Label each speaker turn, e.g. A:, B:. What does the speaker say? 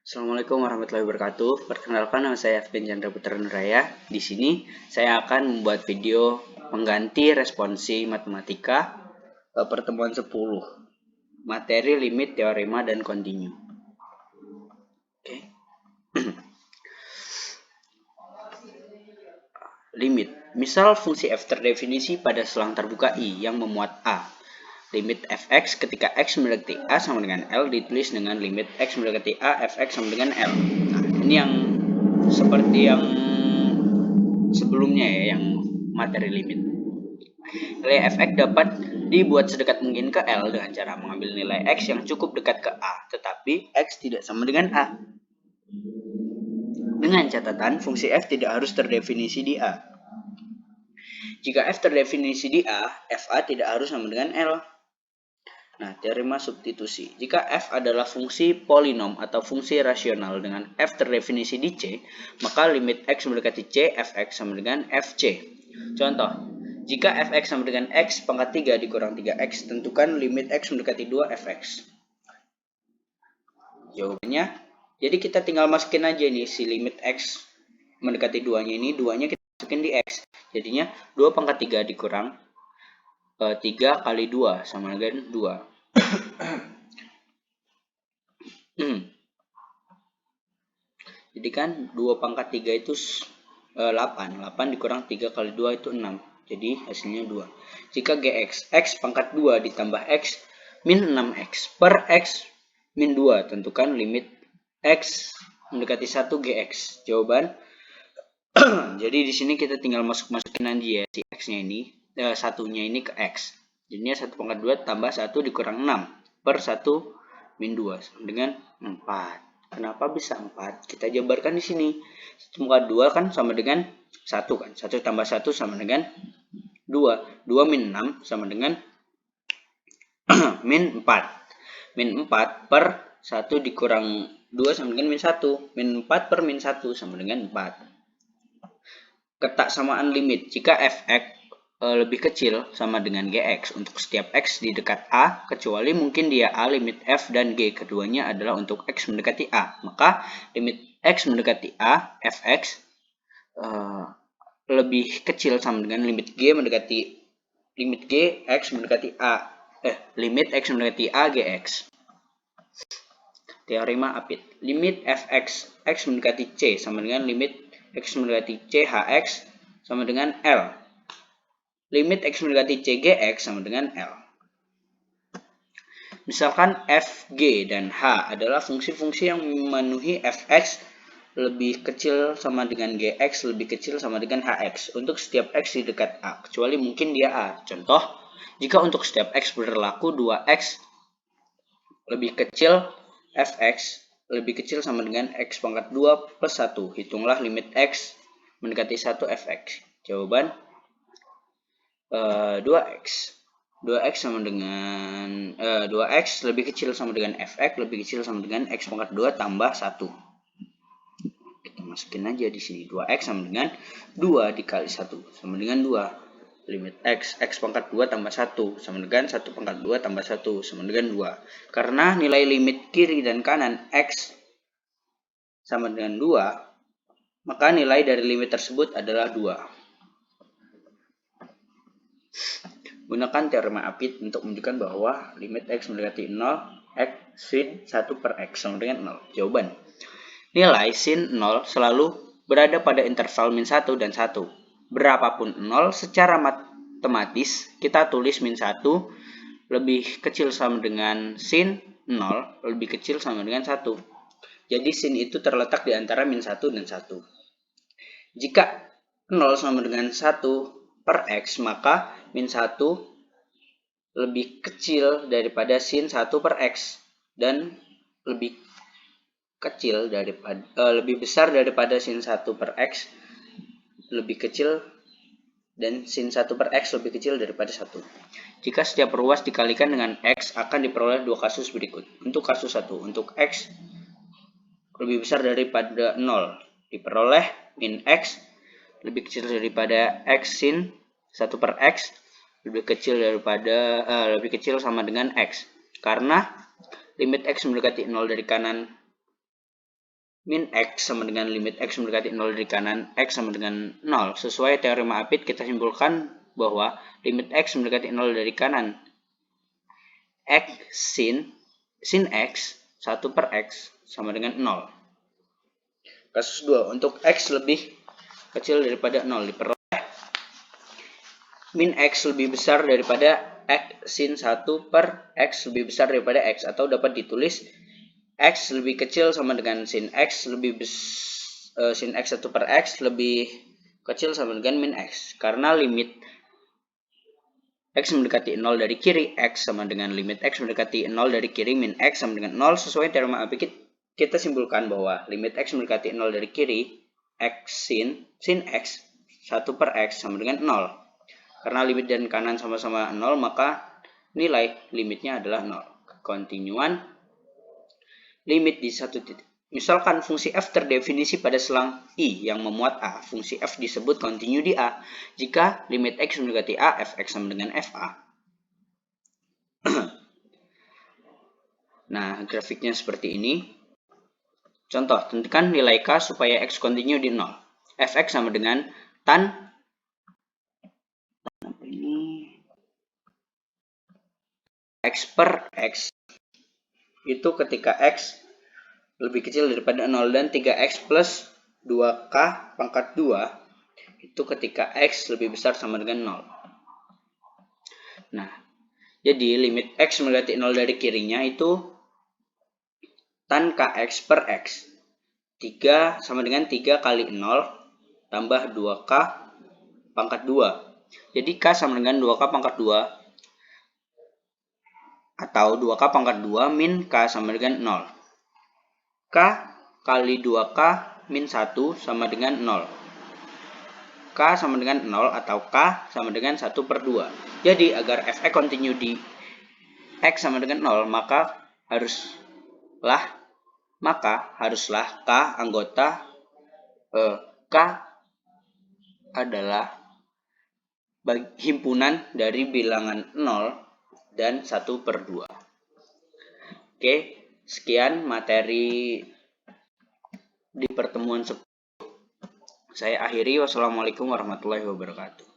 A: Assalamualaikum warahmatullahi wabarakatuh. Perkenalkan, nama saya Afgan Chandra Putra Nuraya. Di sini saya akan membuat video pengganti responsi matematika pertemuan 10. Materi, limit, teorema, dan kontinu. Oke. Limit. Misal fungsi f terdefinisi pada selang terbuka I yang memuat A. Limit fx ketika x mendekati A sama dengan L ditulis dengan limit x mendekati A fx sama dengan L. Nah, ini yang seperti yang sebelumnya ya, yang materi limit. Nilai fx dapat dibuat sedekat mungkin ke L dengan cara mengambil nilai x yang cukup dekat ke A, tetapi x tidak sama dengan A. Dengan catatan, fungsi f tidak harus terdefinisi di A. Jika f terdefinisi di A, fa tidak harus sama dengan L. Nah, teorema substitusi. Jika f adalah fungsi polinom atau fungsi rasional dengan f terdefinisi di C, maka limit x mendekati C, fx sama dengan fc. Contoh, jika fx sama dengan x pangkat 3 dikurang 3x, tentukan limit x mendekati 2 fx. Jawabannya, jadi kita tinggal masukin aja nih si limit x mendekati 2-nya ini, 2-nya kita masukin di x. Jadinya 2 pangkat 3 dikurang 3 kali 2 sama dengan 2. Jadi kan 2 pangkat 3 itu 8. 8 dikurang 3 kali 2 itu 6. Jadi hasilnya 2. Jika gx, x pangkat 2 ditambah x min 6x per x min 2. Tentukan limit x mendekati 1 gx. Jawaban. Jadi di sini kita tinggal masukin aja ya si x-nya ini, satunya ini ke x. Jadinya 1 pangkat 2 tambah 1 dikurang 6 per 1 min 2 sama dengan 4. Kenapa bisa 4? Kita jabarkan di sini. 1 pangkat 2 kan sama dengan 1 kan. 1 tambah 1 sama dengan 2. 2 min 6 sama dengan min 4. Min 4 per 1 dikurang 2 sama dengan min 1. Min 4 per min 1 sama dengan 4. Ketaksamaan limit. Jika fx lebih kecil sama dengan gx untuk setiap x di dekat A, kecuali mungkin dia A, limit f dan g keduanya adalah untuk x mendekati A. Maka limit x mendekati A, fx lebih kecil sama dengan limit g x mendekati A. Limit x mendekati A, gx. Teorema Apit. Limit fx x mendekati c sama dengan limit x mendekati c hx sama dengan L. Limit x mendekati c gx sama dengan L. Misalkan f, g, dan h adalah fungsi-fungsi yang memenuhi fx lebih kecil sama dengan gx lebih kecil sama dengan hx untuk setiap x di dekat A, kecuali mungkin dia A. Contoh, jika untuk setiap x berlaku 2x lebih kecil fx lebih kecil sama dengan x pangkat 2 plus 1. Hitunglah limit x mendekati 1 fx. Jawaban 2x. 2x sama dengan 2x lebih kecil sama dengan fx lebih kecil sama dengan x pangkat 2 tambah 1. Kita masukin aja di sini. 2x sama dengan 2 dikali 1 sama dengan 2. Limit x pangkat 2 tambah 1 sama dengan 1 pangkat 2 tambah 1 sama dengan 2. Karena nilai limit kiri dan kanan x sama dengan 2, maka nilai dari limit tersebut adalah 2. Gunakan teorema Apit untuk menunjukkan bahwa limit x mendekati 0, x sin 1 per x sama dengan 0. Jawaban. Nilai sin 0 selalu berada pada interval min 1 dan 1. Berapapun 0, secara matematis kita tulis min 1 lebih kecil sama dengan sin 0 lebih kecil sama dengan 1. Jadi sin itu terletak di antara min 1 dan 1. Jika 0 sama dengan 1 per x, maka min 1 lebih kecil daripada sin 1 per x dan lebih besar daripada sin 1 per x lebih kecil dan sin 1 per x lebih kecil daripada 1. Jika setiap ruas dikalikan dengan x akan diperoleh dua kasus berikut. Untuk kasus 1, untuk x lebih besar daripada 0 diperoleh min x lebih kecil daripada x sin 1 per x lebih kecil sama dengan x. Karena limit x mendekati 0 dari kanan min X sama dengan limit X mendekati 0 dari kanan, X sama dengan 0. Sesuai teorema Apit, kita simpulkan bahwa limit X mendekati 0 dari kanan, X sin X 1 per X sama dengan 0. Kasus 2, untuk X lebih kecil daripada 0, diperoleh min X lebih besar daripada X sin 1 per X lebih besar daripada X, atau dapat ditulis X lebih kecil sama dengan sin X sin X 1 per X lebih kecil sama dengan min X. Karena limit X mendekati 0 dari kiri, X sama dengan limit X mendekati 0 dari kiri min X sama dengan 0. Sesuai teorema Apit, kita simpulkan bahwa limit X mendekati 0 dari kiri, X sin X 1 per X sama dengan 0. Karena limit dan kanan sama-sama 0, maka nilai limitnya adalah 0. Kontinuan limit di satu titik. Misalkan fungsi f terdefinisi pada selang I yang memuat A. Fungsi f disebut kontinu di A jika limit x mendekati A, fx sama dengan fa. Nah, grafiknya seperti ini. Contoh, tentukan nilai k supaya x kontinu di 0. Fx sama dengan tan x per x. Itu ketika x lebih kecil daripada 0, dan 3x plus 2k pangkat 2 itu ketika x lebih besar sama dengan 0. Nah, jadi limit x mendekati 0 dari kirinya itu tan kx per x. 3 sama dengan 3 kali 0 tambah 2k pangkat 2. Jadi k sama dengan 2k pangkat 2 atau 2k pangkat 2 min k sama dengan 0. K kali 2K min 1 sama dengan 0. K sama dengan 0 atau K sama dengan 1 per 2. Jadi agar fx kontinu di X sama dengan 0, maka haruslah K anggota K adalah himpunan dari bilangan 0 dan 1 per 2. Oke. Sekian materi di pertemuan 10. Saya akhiri. Wassalamualaikum warahmatullahi wabarakatuh.